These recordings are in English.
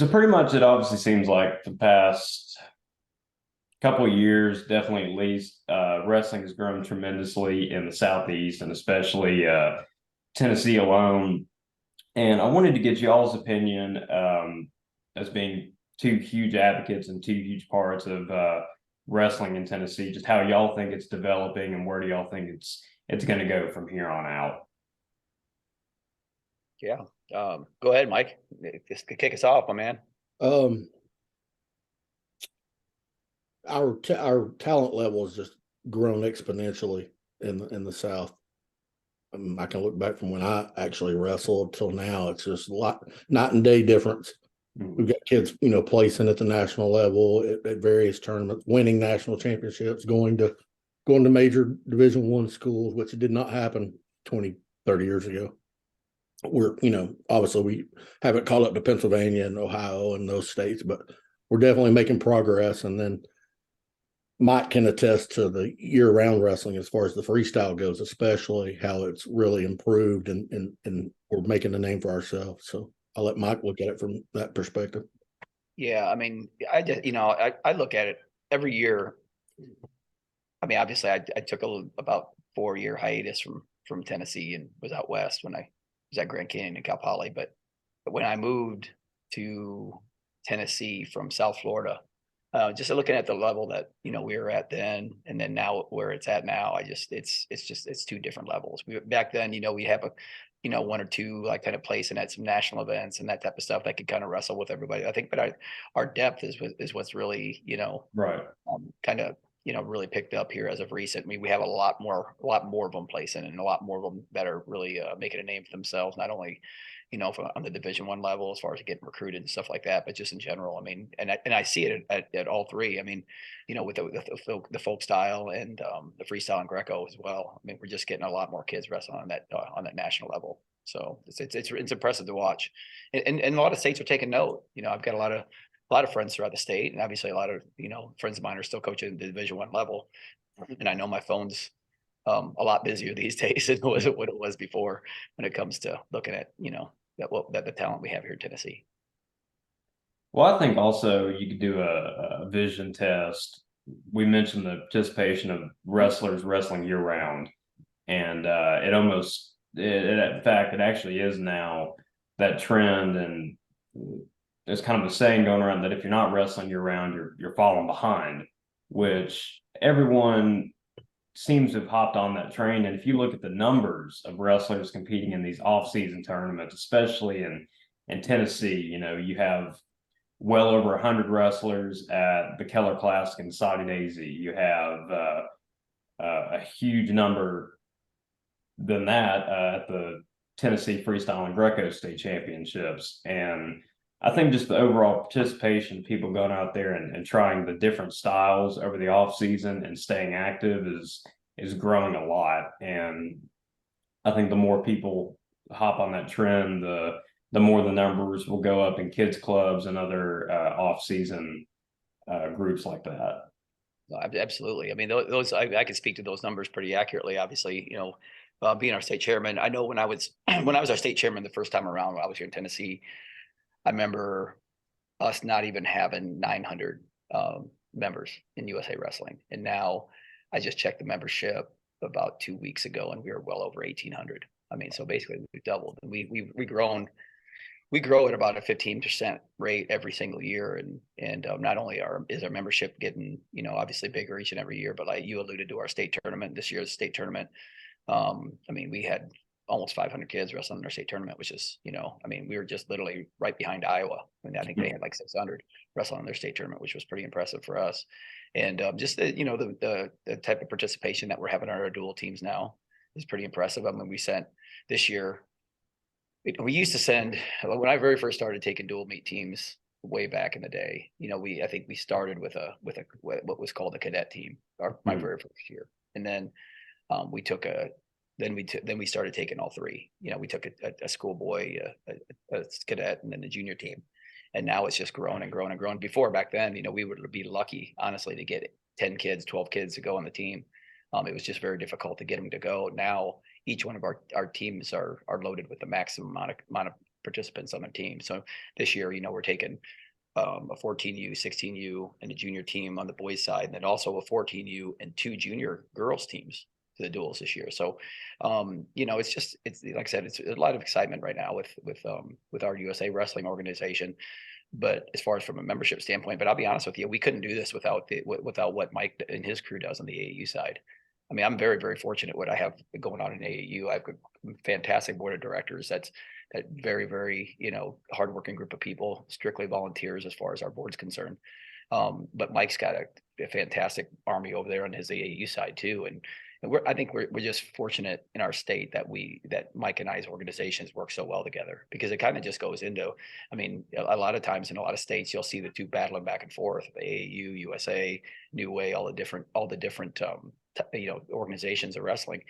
So pretty much it obviously seems like the past couple of years, definitely at least, wrestling has grown tremendously in the Southeast and especially Tennessee alone. And I wanted to get y'all's opinion as being two huge advocates and two huge parts of wrestling in Tennessee, just how y'all think it's developing and where do y'all think it's going to go from here on out? Yeah. Go ahead, Mike. Just kick us off, my man. Um, our talent level has just grown exponentially in the South. I can look back from when I actually wrestled till now. It's just a lot night and day difference. We've got kids, placing at the national level at various tournaments, winning national championships, going to major Division I schools, which did not happen 20, 30 years ago. We're, obviously we haven't caught up to Pennsylvania and Ohio and those states, but we're definitely making progress. And then Mike can attest to the year-round wrestling as far as the freestyle goes, especially how it's really improved and we're making a name for ourselves. So I'll let Mike look at it from that perspective. Yeah, I mean, I just, I look at it every year. I mean, obviously, I took about 4-year hiatus from Tennessee and was out west when I was at Grand Canyon and Cal Poly. But when I moved to Tennessee from South Florida, just looking at the level that we were at then, and then now where it's at now, it's two different levels. Back then, we have a one or two like kind of placing at some national events and that type of stuff that could kind of wrestle with everybody. I think, but our depth is what's really Right. kind of really picked up here as of recent. I mean, we have a lot more of them placing, and a lot more of them that are really making a name for themselves, not only on the Division I level as far as getting recruited and stuff like that, but just in general. I mean, and I see it at all three. I mean, with the folk style and the freestyle and Greco as well. I mean, we're just getting a lot more kids wrestling on that national level. So it's impressive to watch, and a lot of states are taking note. I've got a lot of friends throughout the state, and obviously a lot of friends of mine are still coaching at the Division I level, and I know my phone's a lot busier these days than what it was before when it comes to looking at that the talent we have here in Tennessee. Well, I think also you could do a vision test. We mentioned the participation of wrestlers wrestling year round, and in fact, it actually is now that trend. And there's kind of a saying going around that if you're not wrestling year round, you're falling behind, which everyone seems to have hopped on that train. And if you look at the numbers of wrestlers competing in these off-season tournaments, especially in Tennessee, you have well over 100 wrestlers at the Keller Classic in Saudi Daisy. You have a huge number than that at the Tennessee Freestyle and Greco State Championships. And I think just the overall participation, people going out there and trying the different styles over the off season and staying active is growing a lot. And I think the more people hop on that trend, the more the numbers will go up in kids clubs and other off season groups like that. Absolutely. I mean, those I can speak to those numbers pretty accurately. Obviously, being our state chairman, I know when I was our state chairman the first time around when I was here in Tennessee, I remember us not even having 900 members in USA Wrestling, and now I just checked the membership about 2 weeks ago, and we were well over 1,800. I mean, so basically we've doubled, and we grow at about a 15% rate every single year, and not only is our membership getting obviously bigger each and every year, but like you alluded to our state tournament this year's state tournament. I mean, we had almost 500 kids wrestling in our state tournament, which is, I mean, we were just literally right behind Iowa. I mean, I think they had like 600 wrestling in their state tournament, which was pretty impressive for us. And just the type of participation that we're having on our dual teams now is pretty impressive. I mean, we sent this year. We used to send when I very first started taking dual meet teams way back in the day. I think we started with what was called a cadet team, my very first year, and then we took then we started taking all three. We took a schoolboy, a cadet, and then the junior team, and now it's just grown and grown and grown. Before back then, we would be lucky, honestly, to get 10 kids, 12 kids to go on the team. It was just very difficult to get them to go. Now each one of our teams are loaded with the maximum amount of participants on their team. So this year, we're taking a 14U, 16U, and a junior team on the boys side, and then also a 14U and 2 junior girls teams to the duels this year. So, it's like I said, it's a lot of excitement right now with our USA Wrestling organization. But as far as from a membership standpoint, but I'll be honest with you, we couldn't do this without what Mike and his crew does on the AAU side. I mean, I'm very, very fortunate what I have going on in AAU. I have a fantastic board of directors. That very, very, hardworking group of people, strictly volunteers as far as our board's concerned. But Mike's got a fantastic army over there on his AAU side too. And I think we're just fortunate in our state that Mike and I's organizations work so well together, because it kind of just goes into, I mean, a lot of times in a lot of states, you'll see the two battling back and forth, AAU, USA, New Way, all the different organizations of wrestling.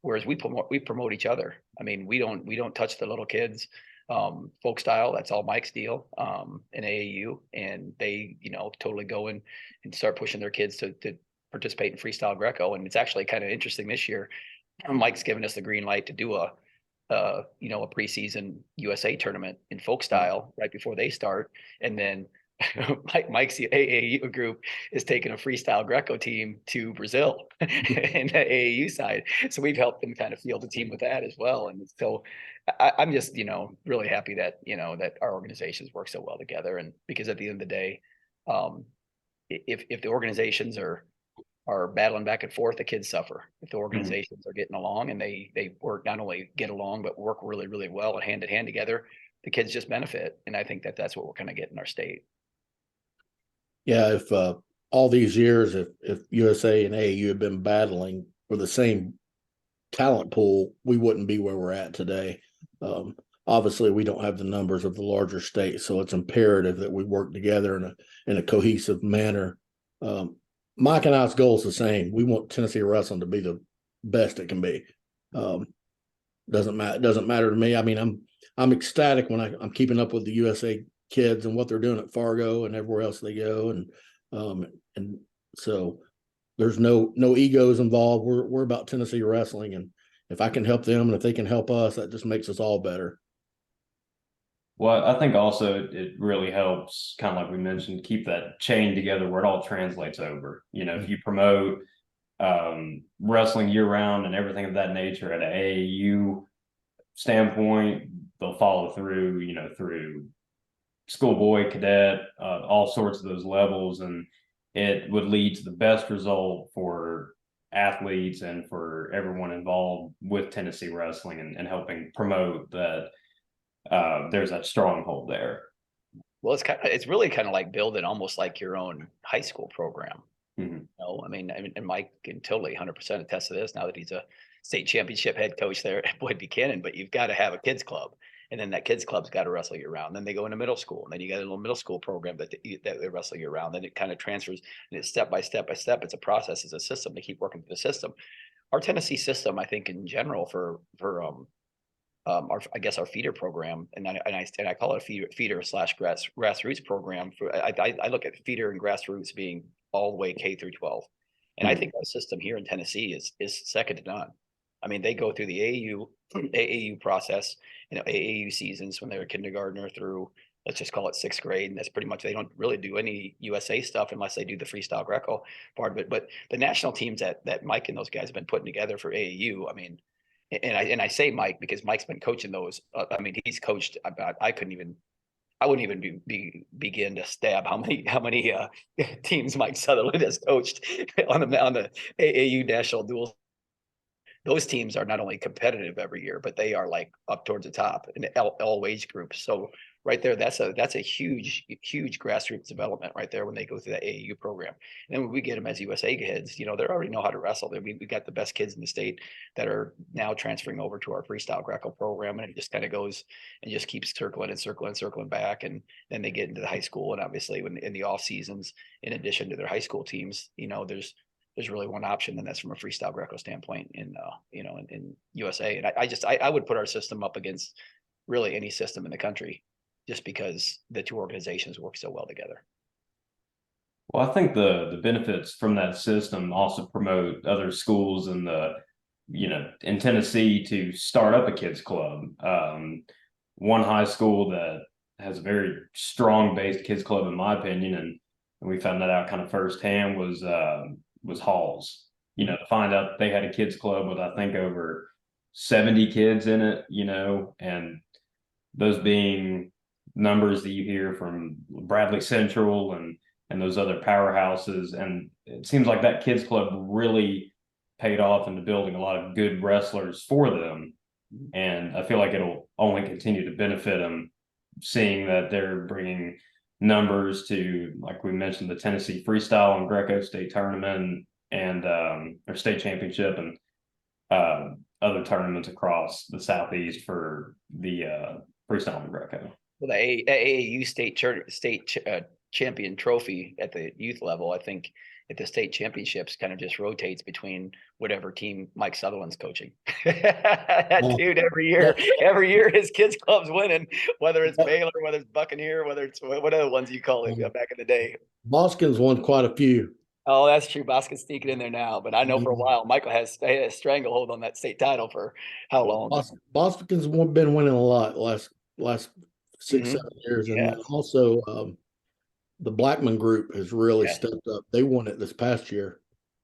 Whereas we promote each other. I mean, we don't touch the little kids. Folk style, that's all Mike's deal, in AAU, and they, totally go in and start pushing their kids to participate in freestyle Greco. And it's actually kind of interesting this year. Mike's given us the green light to do a preseason USA tournament in folk style right before they start. And then Mike's AAU group is taking a freestyle Greco team to Brazil in the AAU side. So we've helped them kind of field a team with that as well. And so I'm just, really happy that, that our organizations work so well together. And because at the end of the day, if the organizations are battling back and forth, the kids suffer. If the organizations are getting along and they work, not only get along, but work really, really well and hand in hand together, the kids just benefit. And I think that's what we're kind of getting in our state. Yeah, if all these years, if USA and AAU had been battling for the same talent pool, we wouldn't be where we're at today. Obviously, we don't have the numbers of the larger states, so it's imperative that we work together in a cohesive manner. Mike and I's goal is the same. We want Tennessee wrestling to be the best it can be. Doesn't matter to me. I mean, I'm ecstatic when I'm keeping up with the USA kids and what they're doing at Fargo and everywhere else they go, and so there's no egos involved. We're about Tennessee wrestling, and if I can help them and if they can help us, that just makes us all better. Well, I think also it really helps, kind of like we mentioned, keep that chain together where it all translates over. If you promote wrestling year round and everything of that nature at an AAU standpoint, they'll follow through, through schoolboy, cadet, all sorts of those levels, and it would lead to the best result for athletes and for everyone involved with Tennessee wrestling and helping promote that. There's that stronghold there. Well, it's really kind of like building almost like your own high school program. I mean, and Mike can totally 100% attest to this now that he's a state championship head coach there at Boyd Buchanan. But you've got to have a kids club, and then that kids club's got to wrestle year round. Then they go into middle school, and then you got a little middle school program that they wrestle year round. Then it kind of transfers, and it's step by step by step. It's a process, it's a system. They keep working through the system. Our Tennessee system, I think, in general, for our feeder program, and I call it a feeder / grassroots program. I look at feeder and grassroots being all the way K through 12, and I think our system here in Tennessee is second to none. I mean, they go through the AAU process, AAU seasons when they're kindergartner through, let's just call it 6th grade, and that's pretty much, they don't really do any USA stuff unless they do the freestyle Greco part of it. But the national teams that Mike and those guys have been putting together for AAU, I mean. And I say Mike because Mike's been coaching those. I mean, he's coached about. I wouldn't even begin to stab how many teams Mike Sutherland has coached on the AAU national duels. Those teams are not only competitive every year, but they are like up towards the top in all age groups. So right there, that's a huge grassroots development right there when they go through that AAU program. And then when we get them as USA kids, they already know how to wrestle. We got the best kids in the state that are now transferring over to our freestyle Greco program, and it just kind of goes and just keeps circling back. And then they get into the high school, and obviously when in the off seasons, in addition to their high school teams, there's really one option, and that's from a freestyle Greco standpoint in USA. And I would put our system up against really any system in the country, just because the two organizations work so well together. Well, I think the benefits from that system also promote other schools in in Tennessee to start up a kids club. one high school that has a very strong based kids club, in my opinion, and we found that out kind of firsthand was Halls. You know, to find out they had a kids club with I think over 70 kids in it, you know, and those being numbers that you hear from Bradley Central and those other powerhouses. And it seems like that kids club really paid off into building a lot of good wrestlers for them. And I feel like it'll only continue to benefit them, seeing that they're bringing numbers to, like we mentioned, the Tennessee Freestyle and Greco state tournament and or state championship and other tournaments across the Southeast for the freestyle and Greco. Well, the AAU state champion trophy at the youth level, I think at the state championships kind of just rotates between whatever team Mike Sutherland's coaching. That dude every year his kids club's winning, whether it's Baylor, whether it's Buccaneer, whether it's whatever ones you call it back in the day. Boskin's won quite a few. Oh, that's true. Boskin's sneaking in there now, but I know for a while Michael has a stranglehold on that state title for how long? Boskin's been winning a lot last 6-7 years, and then also the Blackman group has really stepped up. They won it this past year.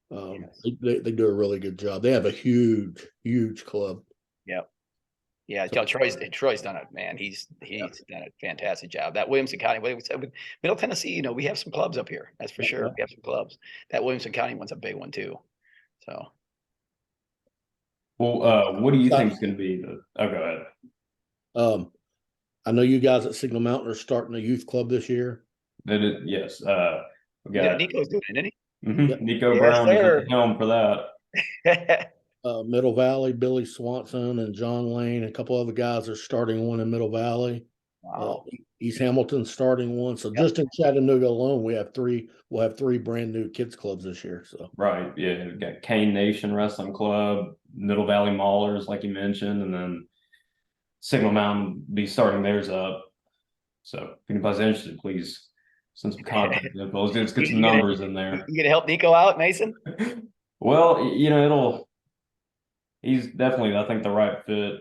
They do a really good job. They have a huge club. Yep. Yeah, so, Troy's done it, man. He's done a fantastic job. That Williamson County, with Middle Tennessee, you know, we have some clubs up here. That's for sure. We have some clubs. That Williamson County one's a big one too. So, well, what do you think is going to be the? Oh, go ahead. I know you guys at Signal Mountain are starting a youth club this year. Yes. We got Nico's doing it, isn't he? Mm-hmm. Yep. Nico Brown is at the helm for that. Middle Valley, Billy Swanson and John Lane, a couple other guys are starting one in Middle Valley. Wow. East Hamilton starting one. So just in Chattanooga alone, we'll have three brand new kids clubs this year. So right. Yeah. We've got Kane Nation Wrestling Club, Middle Valley Maulers, like you mentioned, and then Signal Mountain be starting theirs up. So if anybody's interested, please send some contact info. Let's get some numbers in there. You gonna help Nico out, Mason? Well, you know, he's definitely, I think, the right fit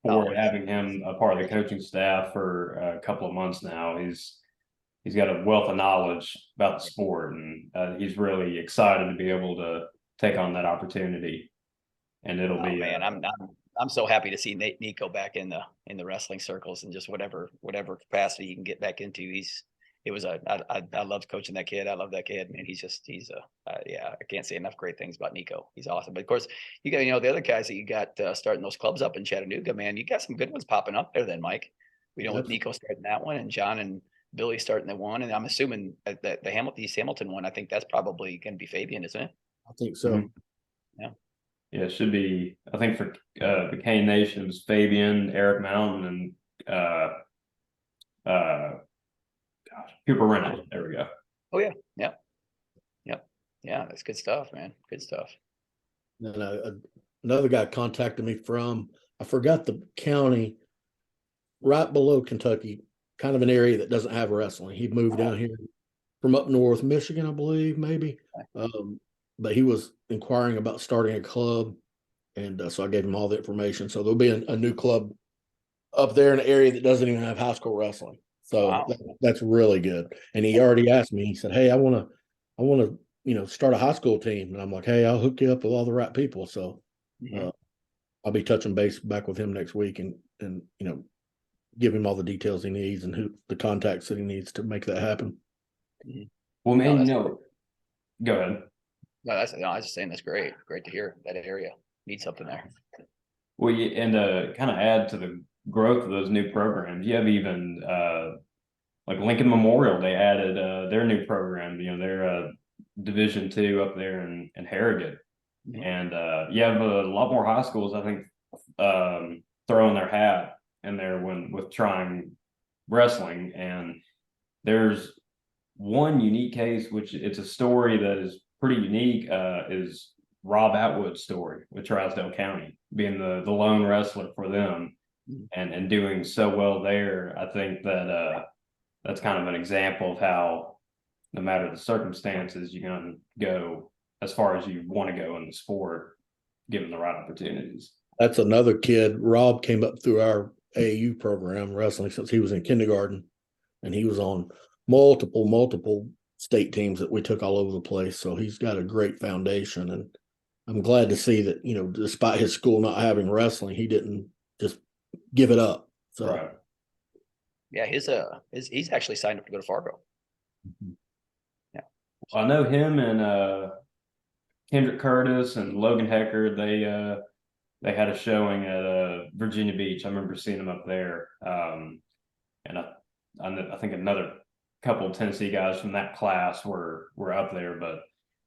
for having him a part of the coaching staff for a couple of months now. He's got a wealth of knowledge about the sport, and he's really excited to be able to take on that opportunity. And it'll be man, I'm so happy to see Nico back in the wrestling circles and just whatever capacity he can get back into. I loved coaching that kid. I love that kid, man. I can't say enough great things about Nico. He's awesome. But of course, you got, you know, the other guys that you got starting those clubs up in Chattanooga, man. You got some good ones popping up there then, Mike. We know with Nico starting that one and John and Billy starting the one. And I'm assuming that the East Hamilton one, I think that's probably going to be Fabian, isn't it? I think so. Mm-hmm. Yeah, it should be. I think for the Kane Nation, it was Fabian, Eric Mountain, and Cooper Reynolds. There we go. Oh yeah, yeah. That's good stuff, man. Good stuff. And another guy contacted me from, I forgot the county, right below Kentucky, kind of an area that doesn't have wrestling. He moved down here from up north, Michigan, I believe, maybe. But he was inquiring about starting a club, and so I gave him all the information. So there'll be a new club up there in an area that doesn't even have high school wrestling. So that's really good. And he already asked me. He said, "Hey, I want to, you know, start a high school team." And I'm like, "Hey, I'll hook you up with all the right people." So I'll be touching base back with him next week, and you know, give him all the details he needs and who the contacts that he needs to make that happen. Well, man, go ahead. No, I was just saying that's great. Great to hear that area needs something there. Well, and to kind of add to the growth of those new programs, you have even like Lincoln Memorial. They added their new program. You know, they're Division II up there in Harrogate, and you have a lot more high schools, I think, throwing their hat in there with trying wrestling. And there's one unique case, which it's a story that is pretty unique, is Rob Atwood's story with Trousdale County, being the lone wrestler for them and doing so well there. I think that that's kind of an example of how, no matter the circumstances, you can go as far as you want to go in the sport, given the right opportunities. That's another kid. Rob came up through our AAU program wrestling since he was in kindergarten, and he was on multiple state teams that we took all over the place. So he's got a great foundation, and I'm glad to see that, you know, despite his school not having wrestling, he didn't just give it up. So Right. Yeah, he's actually signed up to go to Fargo. I know him and Kendrick Curtis and Logan Hecker. They had a showing at Virginia Beach. I remember seeing them up there. And I think another couple of Tennessee guys from that class were up there, but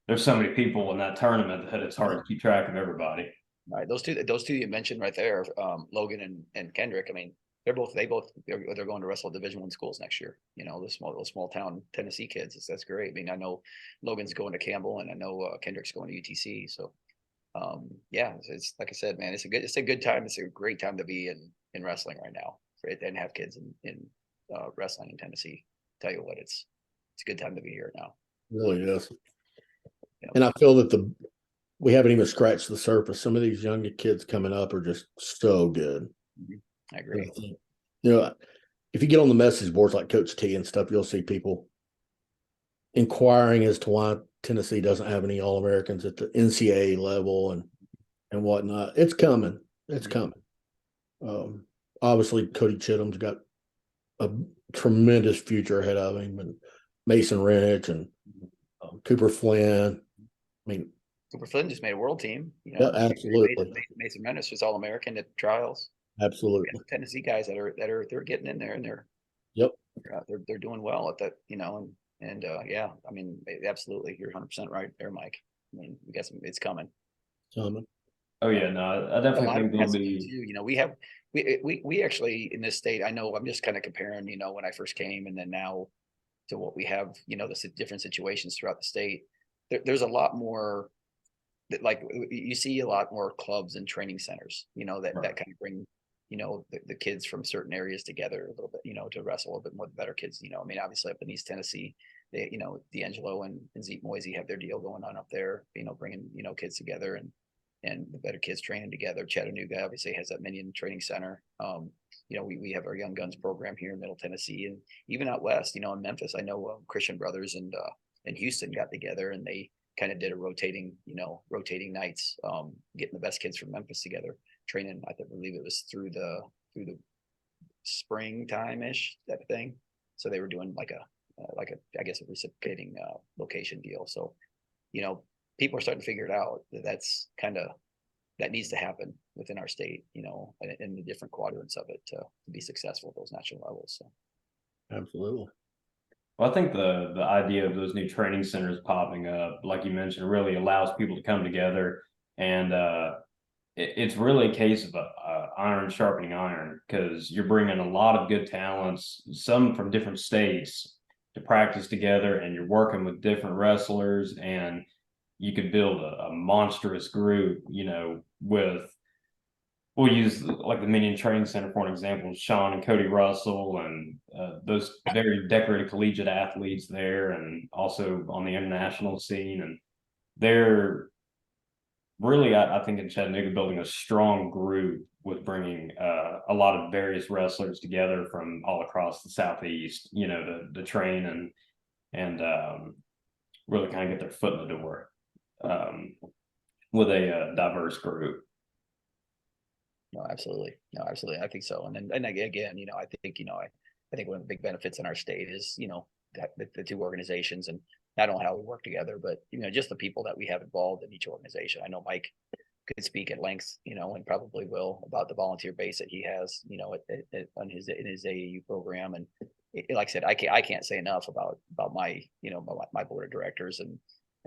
there's so many people in that tournament that it's hard to keep track of everybody. All right, those two you mentioned right there, Logan and Kendrick. I mean, they're going to wrestle Division I schools next year. You know, the small town Tennessee kids. That's great. I mean, I know Logan's going to Campbell, and I know Kendrick's going to UTC. So, yeah, it's like I said, man, it's a good time. It's a great time to be in wrestling right now, right? And have kids in wrestling in Tennessee. Tell you what, it's a good time to be here now. really is. Yeah. And I feel that we haven't even scratched the surface. Some of these younger kids coming up are just so good. I agree. You know, if you get on the message boards like Coach T and stuff, you'll see people inquiring as to why Tennessee doesn't have any All-Americans at the NCAA level and whatnot. It's coming. It's coming. Obviously, Cody Chittum's got a tremendous future ahead of him, and Mason Renich and Cooper Flynn. I mean, Cooper Flynn just made a world team. You know, yeah, absolutely. Mason Menace was All-American at trials. Absolutely. Tennessee guys that are getting in there, and they're doing well at that, you know, and yeah, I mean, absolutely, you're 100% right there, Mike. I mean, we got it's coming. Oh yeah, no, I definitely think there'll be. You know, we actually in this state. I know I'm just kind of comparing, you know, when I first came and then now to what we have, you know, the different situations throughout the state. There's a lot more that, like, you see a lot more clubs and training centers, you know, that kind of bring, you know, the kids from certain areas together a little bit, you know, to wrestle a little bit more, the better kids, you know. I mean, obviously up in East Tennessee, they, you know, D'Angelo and Zeke Moisey have their deal going on up there, you know, bringing, you know, kids together and the better kids training together. Chattanooga obviously has that Minion Training Center. You know, we have our Young Guns program here in Middle Tennessee, and even out west, you know, in Memphis, I know Christian Brothers and Houston got together, and they kind of did a rotating nights, getting the best kids from Memphis together, training. I believe it was through the springtime ish, that thing. So they were doing like a I guess a reciprocating location deal. So, you know, people are starting to figure it out that needs to happen within our state, you know, in the different quadrants of it to be successful at those national levels. So. Absolutely. Well, I think the idea of those new training centers popping up, like you mentioned, really allows people to come together, and it's really a case of iron sharpening iron, because you're bringing a lot of good talents, some from different states, to practice together, and you're working with different wrestlers, and you could build a monstrous group, you know, we'll use like the Minion Training Center for an example, Sean and Cody Russell, and those very decorated collegiate athletes there, and also on the international scene. And they're really, I think, in Chattanooga, building a strong group with bringing a lot of various wrestlers together from all across the Southeast, you know, to train and really kind of get their foot in the door with a diverse group. No, absolutely. I think so. And again, you know, I think one of the big benefits in our state is, you know, the two organizations, and not only how we work together, but, you know, just the people that we have involved in each organization. I know Mike could speak at length, you know, and probably will, about the volunteer base that he has, you know, in his AAU program. And like I said, I can't say enough about my, you know, my board of directors and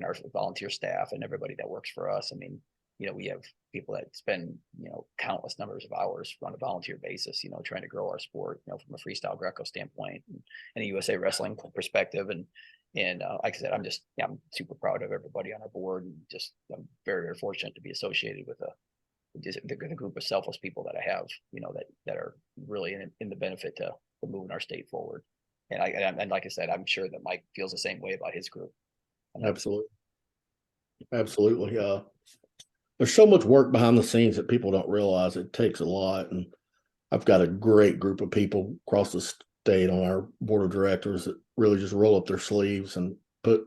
our volunteer staff and everybody that works for us. I mean, you know, we have people that spend, you know, countless numbers of hours on a volunteer basis, you know, trying to grow our sport, you know, from a freestyle Greco standpoint and a USA Wrestling perspective. And like I said, I'm super proud of everybody on our board, and just I'm very, very fortunate to be associated with the group of selfless people that I have, you know, that are really in the benefit to moving our state forward. And like I said, I'm sure that Mike feels the same way about his group. Absolutely. There's so much work behind the scenes that people don't realize. It takes a lot, and I've got a great group of people across the state on our board of directors that really just roll up their sleeves and put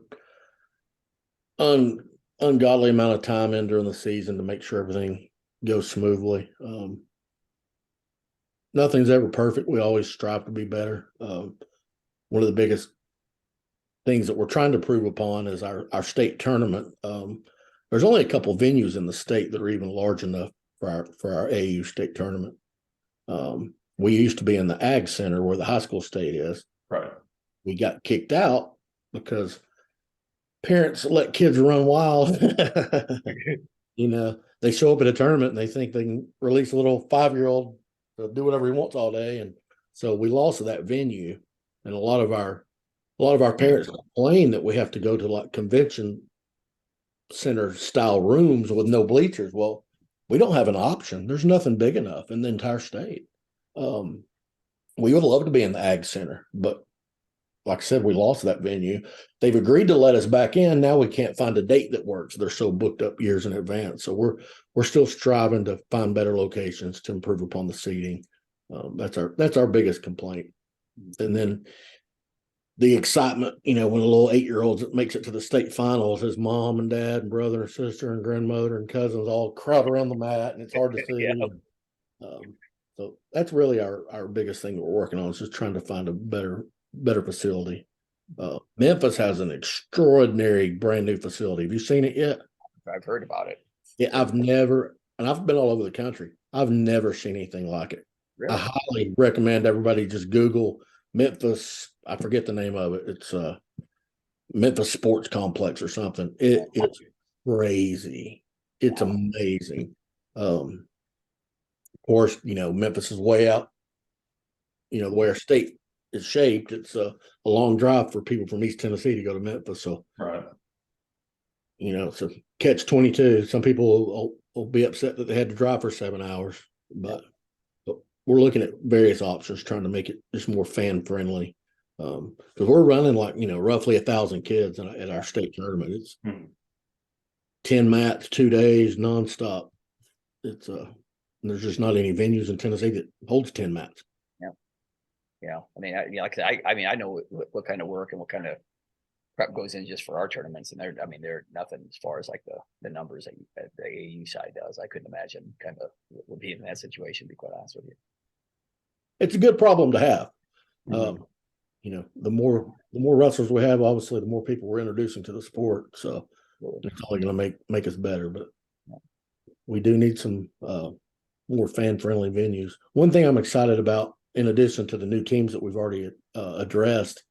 ungodly amount of time in during the season to make sure everything goes smoothly. Nothing's ever perfect. We always strive to be better. One of the biggest things that we're trying to prove upon is our state tournament. There's only a couple venues in the state that are even large enough for our AAU state tournament. We used to be in the Ag Center where the high school state is. Right. We got kicked out because parents let kids run wild. You know, they show up at a tournament and they think they can release a little 5-year-old to do whatever he wants all day. And so we lost that venue. And a lot of our parents complain that we have to go to like convention center style rooms with no bleachers. Well, we don't have an option. There's nothing big enough in the entire state. We would love to be in the Ag Center, but like I said, we lost that venue. They've agreed to let us back in. Now we can't find a date that works. They're so booked up years in advance. So we're still striving to find better locations to improve upon the seating. That's our biggest complaint. And then the excitement, when a little 8-year-old makes it to the state finals, his mom and dad and brother and sister and grandmother and cousins all crowd around the mat, and it's hard to see. Yeah. So that's really our biggest thing that we're working on, is just trying to find a better facility. Memphis has an extraordinary brand new facility. Have you seen it yet? I've heard about it. Yeah, I've been all over the country. I've never seen anything like it. Really? I highly recommend everybody just Google Memphis. I forget the name of it. It's Memphis Sports Complex or something. It's crazy. It's amazing. Of course, Memphis is way out. The way our state is shaped, it's a long drive for people from East Tennessee to go to Memphis. So, Right. It's a catch-22. Some people will be upset that they had to drive for 7 hours, but we're looking at various options, trying to make it just more fan-friendly. Because we're running like, roughly 1,000 kids at our state tournament. It's 10 mats, 2 days, nonstop. It's there's just not any venues in Tennessee that holds 10 mats. Yeah. I mean, like I said, I know what kind of work and what kind of prep goes in just for our tournaments, and they're nothing as far as like the numbers that the AAU side does. I couldn't imagine kind of would be in that situation, to be quite honest with you. It's a good problem to have. Mm-hmm. The more wrestlers we have, obviously, the more people we're introducing to the sport. So it's only going to make us better. But we do need some more fan-friendly venues. One thing I'm excited about, in addition to the new teams that we've already addressed,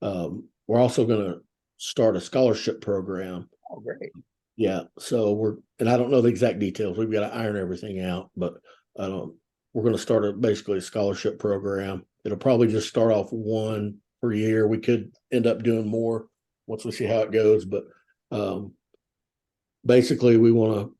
we're also going to start a scholarship program. Oh, great. Yeah. So and I don't know the exact details. We've got to iron everything out, but we're going to start basically a scholarship program. It'll probably just start off one per year. We could end up doing more once we see how it goes, but basically we want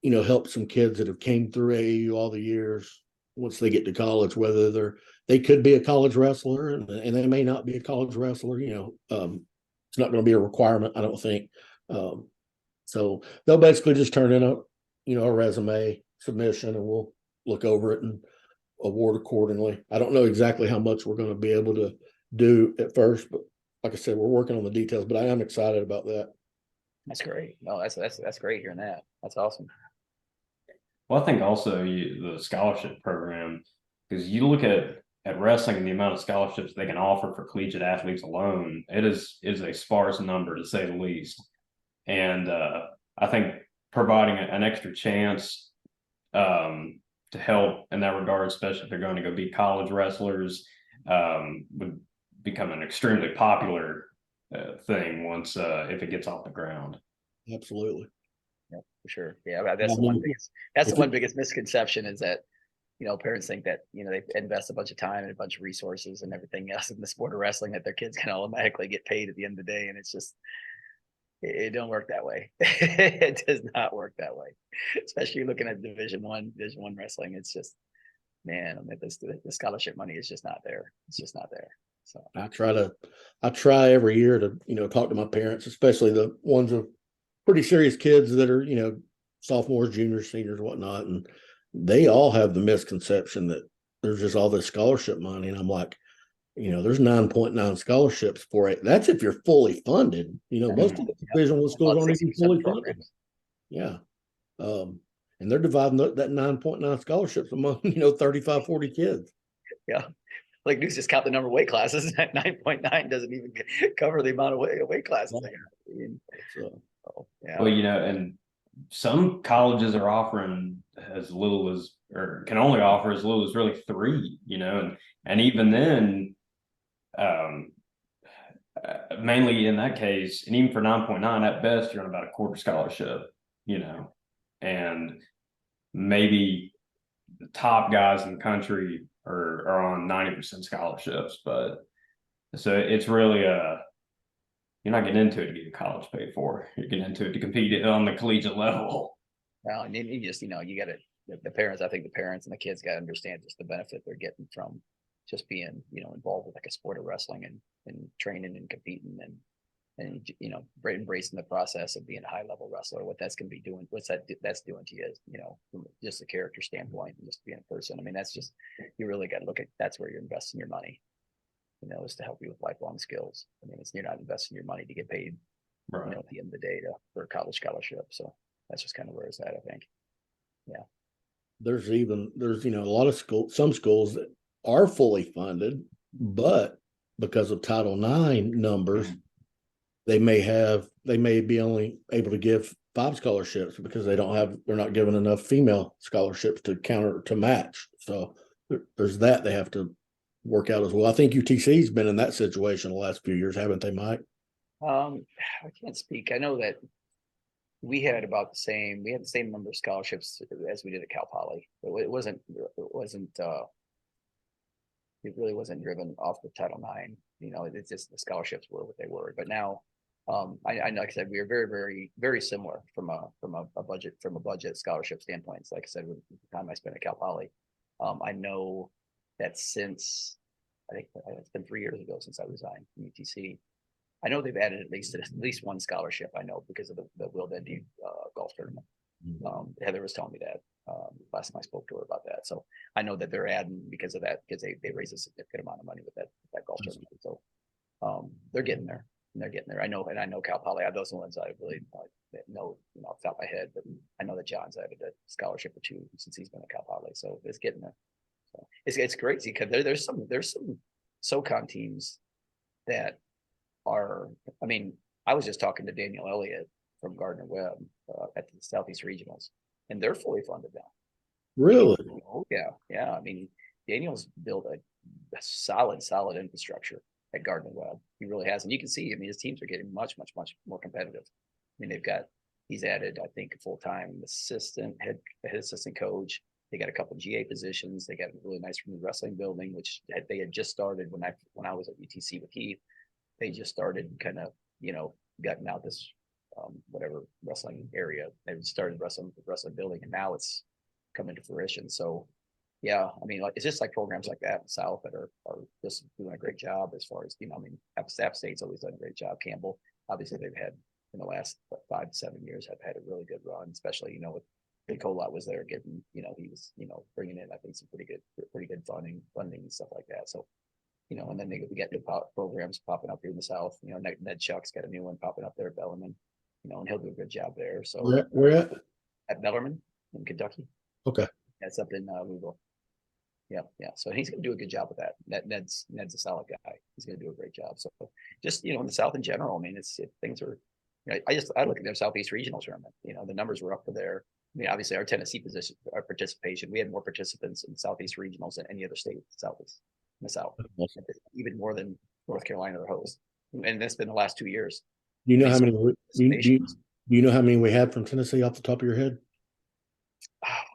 to, help some kids that have came through AAU all the years. Once they get to college, whether they could be a college wrestler and they may not be a college wrestler, it's not going to be a requirement, I don't think. So they'll basically just turn in a resume submission, and we'll look over it and award accordingly. I don't know exactly how much we're going to be able to do at first, but like I said, we're working on the details, but I am excited about that. That's great. No, that's great hearing that. That's awesome. Well, I think also the scholarship program, because you look at wrestling and the amount of scholarships they can offer for collegiate athletes alone, it is a sparse number, to say the least. And I think providing an extra chance to help in that regard, especially if they're going to go be college wrestlers, would become an extremely popular thing once if it gets off the ground. Absolutely. Yeah, for sure. Yeah, that's the one biggest misconception, is that parents think that they invest a bunch of time and a bunch of resources and everything else in the sport of wrestling, that their kids can automatically get paid at the end of the day, and it's just it don't work that way. It does not work that way, especially looking at Division One wrestling. It's just, man, the scholarship money is just not there. It's just not there. So I try every year to talk to my parents, especially the ones of pretty serious kids that are sophomores, juniors, seniors, whatnot, and they all have the misconception that there's just all this scholarship money, and I'm like, there's 9.9 scholarships for it. That's if you're fully funded. Most of the Division I schools About aren't even 60% fully funded. programs. Yeah. And they're dividing that 9.9 scholarships among 35, 40 kids. Yeah. Like News just count the number of weight classes. That 9.9 doesn't even cover the amount of weight classes they have. I mean, So, yeah. Well, and some colleges are offering as little as, or can only offer as little as really 3, and even then, mainly in that case, and even for 9.9 at best, you're on about a quarter scholarship, and maybe the top guys in the country are on 90% scholarships, but so it's really you're not getting into it to get your college paid for. You're getting into it to compete on the collegiate level. Well, and you just, you got to, the parents, I think the parents and the kids got to understand just the benefit they're getting from just being, involved with like a sport of wrestling and training and competing and embracing the process of being a high level wrestler, what that's going to be doing, that's doing to you, from just a character standpoint and just being a person. I mean, that's just, you really got to look at, that's where you're investing your money, is to help you with lifelong skills. I mean, you're not investing your money to get paid, Right. at the end of the day for a college scholarship. So that's just kind of where it's at, I think. Yeah. there's a lot of some schools that are fully funded, but because of Title IX numbers, they may be only able to give 5 scholarships because they're not giving enough female scholarships to match. So there's that they have to work out as well. I think UTC's been in that situation the last few years, haven't they, Mike? I can't speak. I know that we had the same number of scholarships as we did at Cal Poly. It really wasn't driven off of Title IX. It's just the scholarships were what they were. But now, I know, like I said, we are very, very, very similar from a budget scholarship standpoint. It's like I said, with the time I spent at Cal Poly, I know that since I think it's been 3 years ago since I resigned from UTC. I know they've added at least one scholarship. I know because of the Will Dendy golf tournament. Heather was telling me that last time I spoke to her about that. So I know that they're adding because of that, because they raise a significant amount of money with that golf tournament. So they're getting there. And they're getting there. I know Cal Poly. Those are the ones I really know, off the top of my head. But I know that John's added a scholarship or 2 since he's been at Cal Poly. So it's getting there. So it's crazy because there's some SoCon teams that are. I mean, I was just talking to Daniel Elliott from Gardner Webb at the Southeast Regionals, and they're fully funded now. Really? Oh yeah. I mean, Daniel's built a solid infrastructure at Gardner Webb. He really has, and you can see. I mean, his teams are getting much more competitive. I mean, he's added, I think, a full-time head assistant coach. They got a couple of GA positions. They got a really nice wrestling building, which they had just started when I was at UTC with Heath. They just started kind of, gotten out this whatever wrestling area. They started wrestling building, and now it's coming to fruition. So yeah, I mean, it's just like programs like that in the South that are just doing a great job as far as, I mean, App State's always done a great job. Campbell, obviously they've had in the last 5 to 7 years have had a really good run, especially, with Big Colot was there getting, he was, bringing in, I think, some pretty good funding and stuff like that. So, and then we get new programs popping up here in the South. Ned Chuck's got a new one popping up there at Bellarmine, and he'll do a good job there. So Where at? At Bellarmine in Kentucky. Okay. That's up in Louisville. Yeah. So he's going to do a good job with that. Ned's a solid guy. He's going to do a great job. So just, in the South in general, I mean, things are, I look at their Southeast Regional tournament, the numbers were up to there. I mean, obviously our Tennessee our participation, we had more participants in Southeast Regionals than any other state in the South, even more than North Carolina, the host. And that's been the last 2 years. Do you know how many? Do you know how many we had from Tennessee off the top of your head?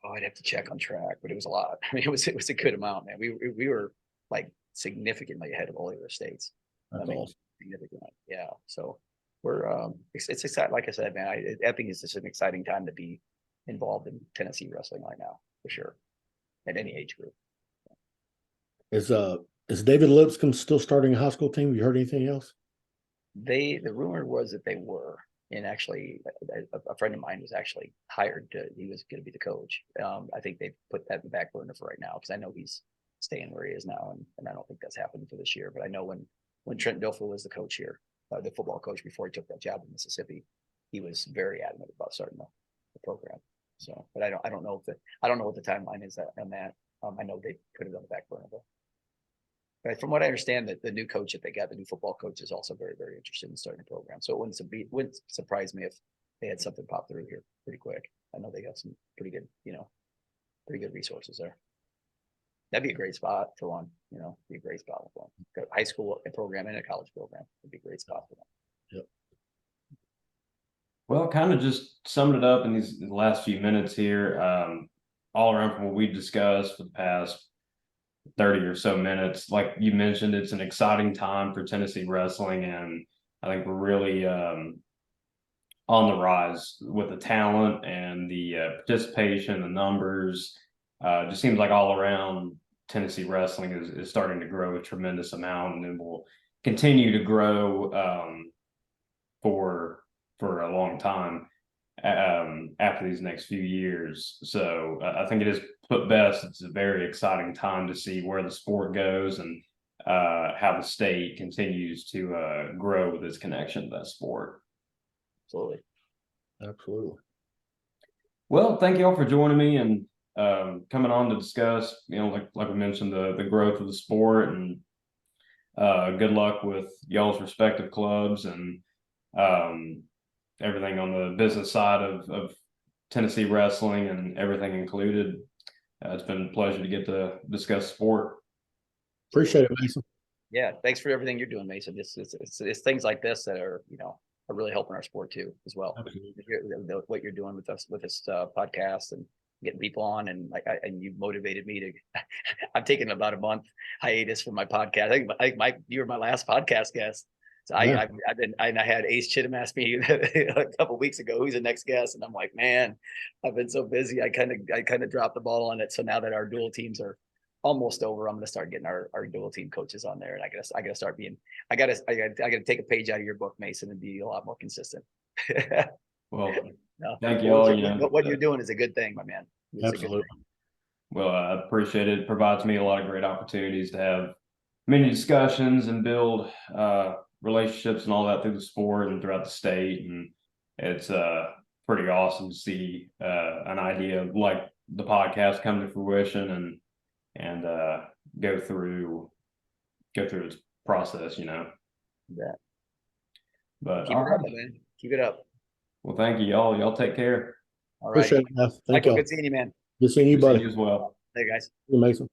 Oh, I'd have to check on track, but it was a lot. I mean, it was a good amount, man. We were like significantly ahead of all the other states. Awesome. Significantly, yeah. So we're it's exciting. Like I said, man, I think it's just an exciting time to be involved in Tennessee wrestling right now, for sure, at any age group. Is David Lipscomb still starting a high school team? Have you heard anything else? The rumor was that they were, and actually a friend of mine was actually hired he was going to be the coach. I think they put that in the back burner for right now, because I know he's staying where he is now. And I don't think that's happening for this year. But I know when Trent Dilfer was the coach here, the football coach before he took that job in Mississippi, he was very adamant about starting the program. So, but I don't know what the timeline is on that. I know they put it on the back burner, but from what I understand, that the new coach that they got, the new football coach, is also very, very interested in starting a program. So it wouldn't surprise me if they had something pop through here pretty quick. I know they got some pretty good resources there. That'd be a great spot for one. Be a great spot for one. Got a high school program and a college program would be a great spot for them. Yep. Well, kind of just summed it up in these last few minutes here. All around from what we discussed for the past 30 or so minutes, like you mentioned, it's an exciting time for Tennessee wrestling, and I think we're really on the rise with the talent and the participation, the numbers. Just seems like all around Tennessee wrestling is starting to grow a tremendous amount, and it will continue to grow for a long time after these next few years. So I think it is put best. It's a very exciting time to see where the sport goes and how the state continues to grow with its connection to that sport. Absolutely. Well, thank you all for joining me and coming on to discuss, like we mentioned, the growth of the sport, and good luck with y'all's respective clubs and everything on the business side of Tennessee wrestling and everything included. It's been a pleasure to get to discuss sport. Appreciate it, Mason. Yeah, thanks for everything you're doing, Mason. It's things like this that are really helping our sport too, as well. What you're doing with us with this podcast and getting people on, and you motivated me to. I'm taking about a month hiatus from my podcast. I think you were my last podcast guest. So Yeah. I had Ace Chittum ask me a couple of weeks ago who's the next guest, and I'm like, man, I've been so busy. I kind of dropped the ball on it. So now that our dual teams are almost over, I'm going to start getting our dual team coaches on there, and I gotta start being. I gotta take a page out of your book, Mason, and be a lot more consistent. Well, no, thank you all. What you're doing is a good thing, my man. It's Absolutely. Well, I appreciate it. It provides me a lot of great opportunities to have many discussions and build relationships and all that through the sport and throughout the state. And it's pretty awesome to see an idea like the podcast come to fruition and go through its process, Yeah. But Keep it up, man. Keep it up. Well, thank you, y'all. Y'all take care. All right. Appreciate it, Mason. Thank Michael, you. good seeing you, man. Good seeing you, Good seeing buddy. you as well. Hey, guys. See you, Mason.